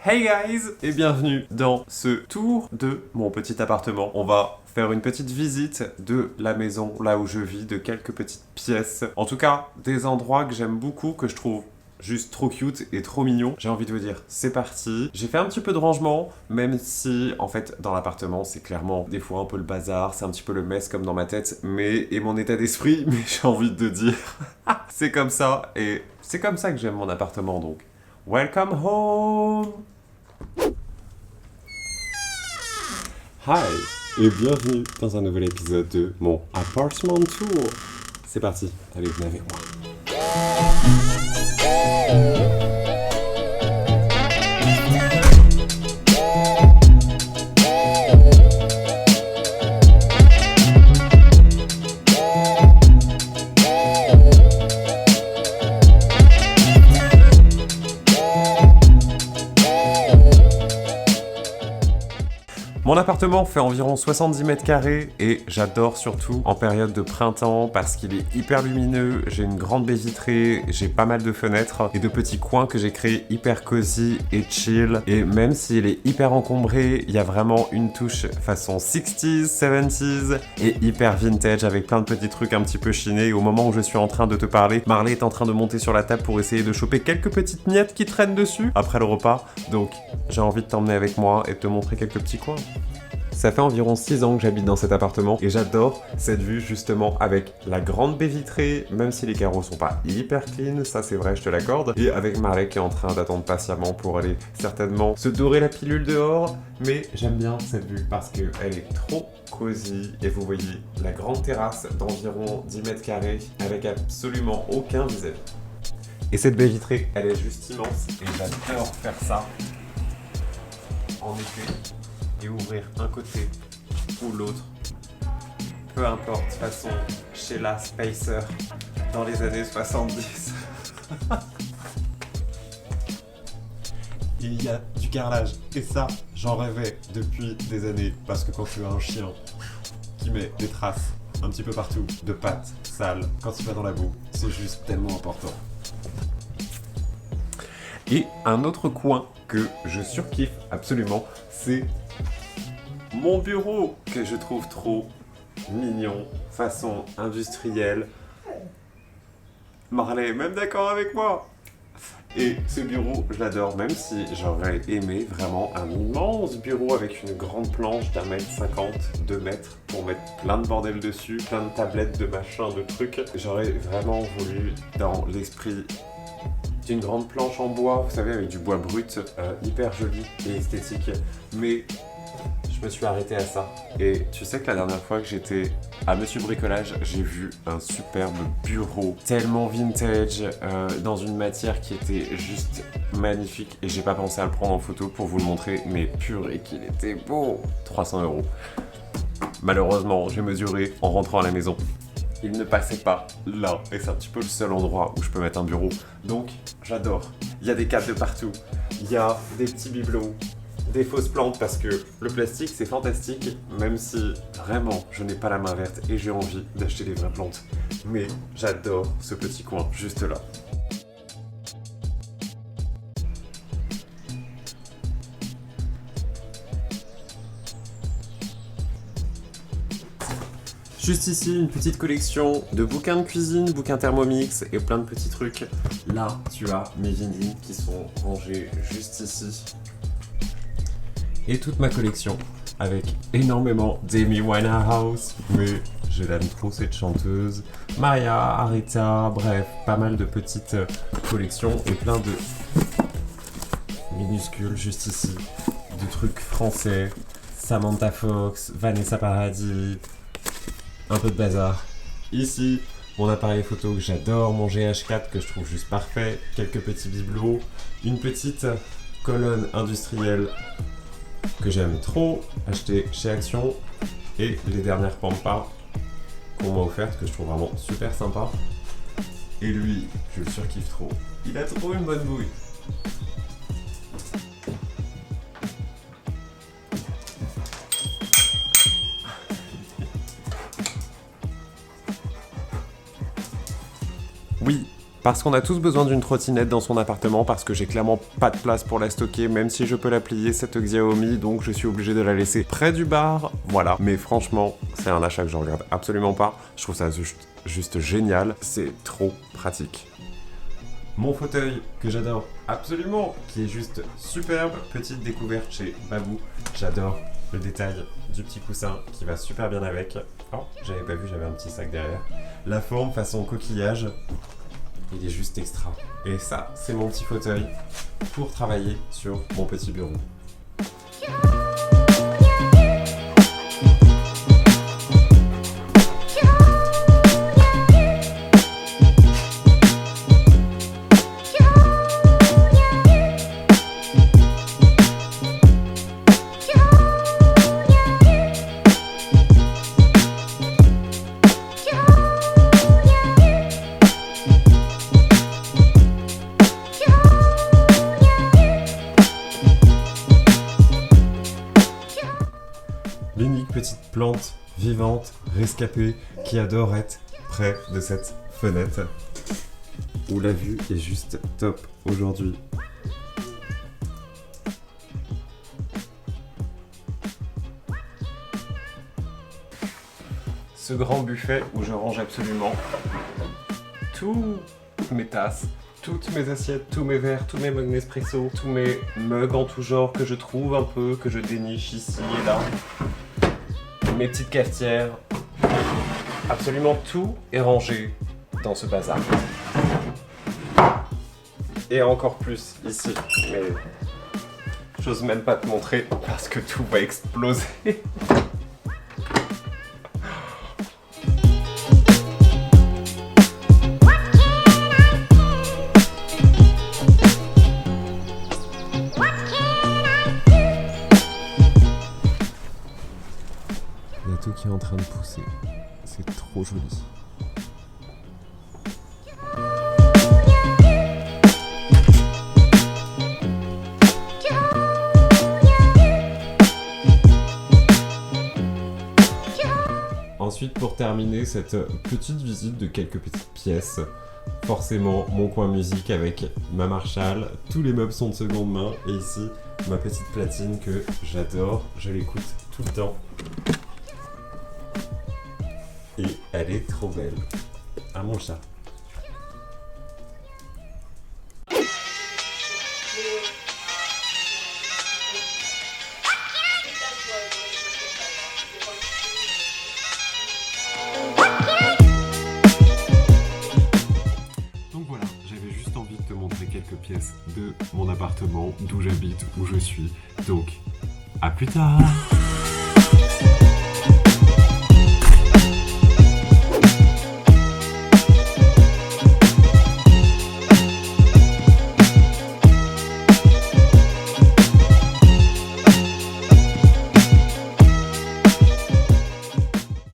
Hey guys et bienvenue dans ce tour de mon petit appartement. On va faire une petite visite de la maison là où je vis, de quelques petites pièces. En tout cas, des endroits que j'aime beaucoup, que je trouve juste trop cute et trop mignon. J'ai envie de vous dire, c'est parti. J'ai fait un petit peu de rangement, même si, en fait, dans l'appartement, c'est clairement des fois un peu le bazar, c'est un petit peu le mess comme dans ma tête, et mon état d'esprit, mais j'ai envie de dire, c'est comme ça, et c'est comme ça que j'aime mon appartement, donc. Welcome home! Hi, et bienvenue dans un nouvel épisode de mon Apartment Tour. C'est parti, allez, venez avec moi. Mon appartement fait environ 70 mètres carrés et j'adore surtout en période de printemps parce qu'il est hyper lumineux, j'ai une grande baie vitrée, j'ai pas mal de fenêtres et de petits coins que j'ai créés hyper cosy et chill. Et même s'il est hyper encombré, il y a vraiment une touche façon 60s, 70s et hyper vintage avec plein de petits trucs un petit peu chinés. Et au moment où je suis en train de te parler, Marley est en train de monter sur la table pour essayer de choper quelques petites miettes qui traînent dessus après le repas. Donc j'ai envie de t'emmener avec moi et de te montrer quelques petits coins. Ça fait environ 6 ans que j'habite dans cet appartement et j'adore cette vue justement avec la grande baie vitrée, même si les carreaux sont pas hyper clean, ça c'est vrai, je te l'accorde, et avec Marley qui est en train d'attendre patiemment pour aller certainement se dorer la pilule dehors, mais j'aime bien cette vue parce qu'elle est trop cosy et vous voyez la grande terrasse d'environ 10 mètres carrés avec absolument aucun vis-à-vis. Et cette baie vitrée, elle est juste immense et j'adore faire ça en été. Et ouvrir un côté ou l'autre, peu importe, façon Sheila Spacer dans les années 70. Il y a du carrelage et ça, j'en rêvais depuis des années parce que quand tu as un chien qui met des traces un petit peu partout de pattes sales quand il va dans la boue, c'est juste tellement important. Et un autre coin que je surkiffe absolument, c'est mon bureau, que je trouve trop mignon, façon industrielle. Marley est même d'accord avec moi. Et ce bureau, je l'adore, même si j'aurais aimé vraiment un immense bureau avec une grande planche d'1 mètre 50, 2 mètres, pour mettre plein de bordel dessus, plein de tablettes, de machins, de trucs. J'aurais vraiment voulu, dans l'esprit d'une grande planche en bois, vous savez, avec du bois brut, hyper joli et esthétique, mais je me suis arrêté à ça. Et tu sais que la dernière fois que j'étais à Monsieur Bricolage, j'ai vu un superbe bureau tellement vintage, dans une matière qui était juste magnifique. Et j'ai pas pensé à le prendre en photo pour vous le montrer, mais purée qu'il était beau. 300 €. Malheureusement, j'ai mesuré en rentrant à la maison. Il ne passait pas là, et c'est un petit peu le seul endroit où je peux mettre un bureau. Donc, j'adore. Il y a des cadres de partout, il y a des petits bibelots, des fausses plantes parce que le plastique c'est fantastique, même si vraiment je n'ai pas la main verte et j'ai envie d'acheter des vraies plantes. Mais j'adore ce petit coin juste là. Juste ici, une petite collection de bouquins de cuisine, bouquins Thermomix et plein de petits trucs. Là, tu as mes vinyles qui sont rangés juste ici. Et toute ma collection, avec énormément d'Amy Winehouse, mais je l'aime trop cette chanteuse, Maya, Aretha, bref, pas mal de petites collections et plein de minuscules juste ici, de trucs français, Samantha Fox, Vanessa Paradis, un peu de bazar. Ici, mon appareil photo que j'adore, mon GH4 que je trouve juste parfait, quelques petits bibelots, une petite colonne industrielle que j'aime trop, acheté chez Action, et les dernières Pampas qu'on m'a offertes, que je trouve vraiment super sympa. Et lui, je le surkiffe trop. Il a trop une bonne bouille. Oui, Parce qu'on a tous besoin d'une trottinette dans son appartement, parce que j'ai clairement pas de place pour la stocker, même si je peux la plier cette Xiaomi, donc je suis obligé de la laisser près du bar, voilà. Mais franchement, c'est un achat que je regrette absolument pas, je trouve ça juste génial, c'est trop pratique. Mon fauteuil que j'adore absolument, qui est juste superbe, petite découverte chez Babou, j'adore le détail du petit coussin qui va super bien avec. Oh, j'avais pas vu, j'avais un petit sac derrière. La forme façon coquillage, il est juste extra. Et ça, c'est mon petit fauteuil pour travailler sur mon petit bureau. L'unique petite plante vivante, rescapée, qui adore être près de cette fenêtre, où la vue est juste top aujourd'hui. Ce grand buffet où je range absolument tous mes tasses, toutes mes assiettes, tous mes verres, tous mes mugs Nespresso, tous mes mugs en tout genre que je trouve un peu, que je déniche ici et là. Mes petites cafetières, absolument tout est rangé dans ce bazar. Et encore plus ici, mais j'ose même pas te montrer parce que tout va exploser. Il y a tout qui est en train de pousser. C'est trop joli. Ensuite, pour terminer cette petite visite de quelques petites pièces, forcément mon coin musique avec ma Marshall, tous les meubles sont de seconde main, et ici ma petite platine que j'adore, je l'écoute tout le temps. Et elle est trop belle. Ah mon chat. Donc voilà, j'avais juste envie de te montrer quelques pièces de mon appartement, d'où j'habite, où je suis. Donc, à plus tard!